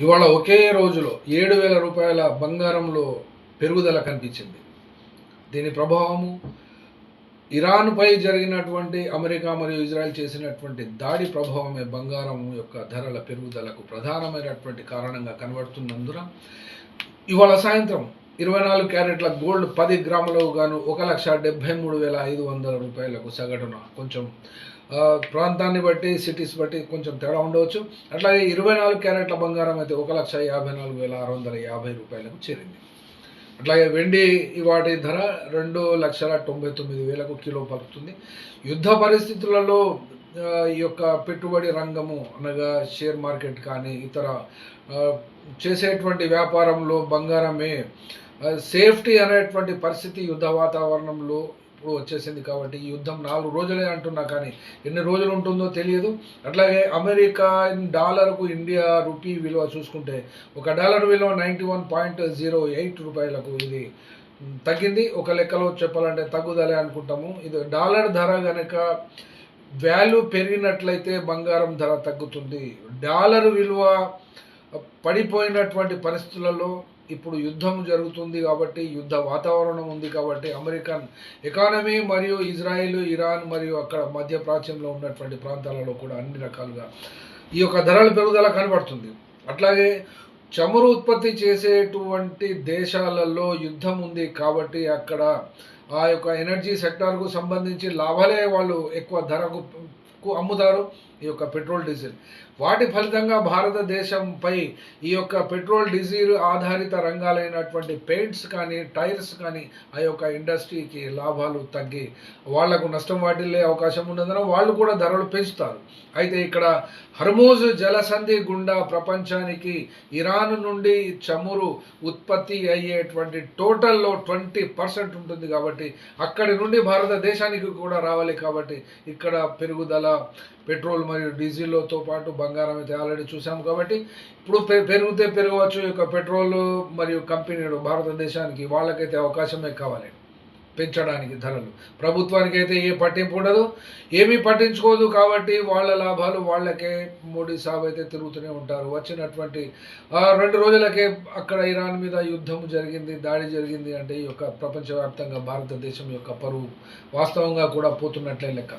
ఇవాళ ఒకే రోజులో 7,000 రూపాయల బంగారంలో పెరుగుదల కనిపించింది. దీని ప్రభావము ఇరాన్‌పై జరిగినటువంటి అమెరికా మరియు ఇజ్రాయెల్ చేసినటువంటి దాడి ప్రభావమే బంగారం యొక్క ధరల పెరుగుదలకు ప్రధానమైనటువంటి కారణంగా కనబడుతున్నందున ఇవాళ సాయంత్రం 24 క్యారెట్ల గోల్డ్ 10 గ్రాములకు గాను రూ. 1,73,500 సగటున కొంచెం ప్రాంతాన్ని బట్టి సిటీస్ బట్టి కొంచెం తేడా ఉండవచ్చు. అట్లాగే 24 క్యారెట్ల బంగారం అయితే రూ. 1,54,650 చేరింది. అట్లాగే వెండి వాటి ధర 2,99,000 కిలో పలుకుతుంది. యుద్ధ పరిస్థితులలో ఈ యొక్క పెట్టుబడి రంగము అనగా షేర్ మార్కెట్ కానీ ఇతర చేసేటువంటి వ్యాపారంలో బంగారమే సేఫ్టీ అనేటువంటి పరిస్థితి యుద్ధ వాతావరణంలో ఇప్పుడు వచ్చేసింది. కాబట్టి ఈ యుద్ధం 4 రోజులే అంటున్నా కానీ ఎన్ని రోజులు ఉంటుందో తెలియదు. అట్లాగే అమెరికన్ డాలర్కు ఇండియా రూపీ విలువ చూసుకుంటే ఒక డాలర్ విలువ 91.08 రూపాయలకు ఇది తగ్గింది. ఒక లెక్కలో చెప్పాలంటే తగ్గుదలే అనుకుంటాము. ఇది డాలర్ ధర కనుక వాల్యూ పెరిగినట్లయితే బంగారం ధర తగ్గుతుంది. డాలర్ విలువ పడిపోయినటువంటి పరిస్థితులలో ఇప్పుడు యుద్ధం జరుగుతుంది కాబట్టి యుద్ధ వాతావరణం ఉంది కాబట్టి అమెరికన్ ఎకానమీ మరియు ఇజ్రాయిల్, ఇరాన్ మరియు అక్కడ మధ్య ప్రాచ్యంలో ఉన్నటువంటి ప్రాంతాలలో కూడా అన్ని రకాలుగా ఈ యొక్క ధరల పెరుగుదల కనబడుతుంది. అట్లాగే చమురు ఉత్పత్తి చేసేటువంటి దేశాలలో యుద్ధం ఉంది కాబట్టి అక్కడ ఆ యొక్క ఎనర్జీ సెక్టార్కు సంబంధించి లాభాలే వాళ్ళు ఎక్కువ ధరకు అమ్ముతారు ఈ యొక్క పెట్రోల్ డీజిల్. వాటి ఫలితంగా భారతదేశంపై ఈ యొక్క పెట్రోల్ డీజిల్ ఆధారిత రంగాలైనటువంటి పెయింట్స్ కానీ టైర్స్ కానీ ఆ యొక్క ఇండస్ట్రీకి లాభాలు తగ్గి వాళ్లకు నష్టం వాటిల్లే అవకాశం ఉన్నందున వాళ్ళు కూడా ధరలు పెంచుతారు. అయితే ఇక్కడ హర్మూజ్ జలసంధి గుండా ప్రపంచానికి ఇరాన్ నుండి చమురు ఉత్పత్తి అయ్యేటువంటి టోటల్లో 20% ఉంటుంది కాబట్టి అక్కడి నుండి భారతదేశానికి కూడా రావాలి. కాబట్టి ఇక్కడ పెరుగుదల పెట్రోల్ మరియు డీజిల్తో పాటు బంగారం అయితే ఆల్రెడీ చూసాము. కాబట్టి ఇప్పుడు పెరిగితే పెరగవచ్చు. ఈ యొక్క పెట్రోల్ మరియు కంపెనీలు భారతదేశానికి వాళ్ళకైతే అవకాశమే కావాలి పెంచడానికి ధరలు. ప్రభుత్వానికి అయితే ఏ పట్టింపు ఉండదు, ఏమీ పట్టించుకోదు. కాబట్టి వాళ్ళ లాభాలు వాళ్ళకే మోడీ సాబ్ అయితే తిరుగుతూనే ఉంటారు. వచ్చినటువంటి 2 రోజులకే అక్కడ ఇరాన్ మీద యుద్ధం జరిగింది, దాడి జరిగింది అంటే ఈ యొక్క ప్రపంచవ్యాప్తంగా భారతదేశం యొక్క పరువు వాస్తవంగా కూడా పోతున్నట్లే లెక్క.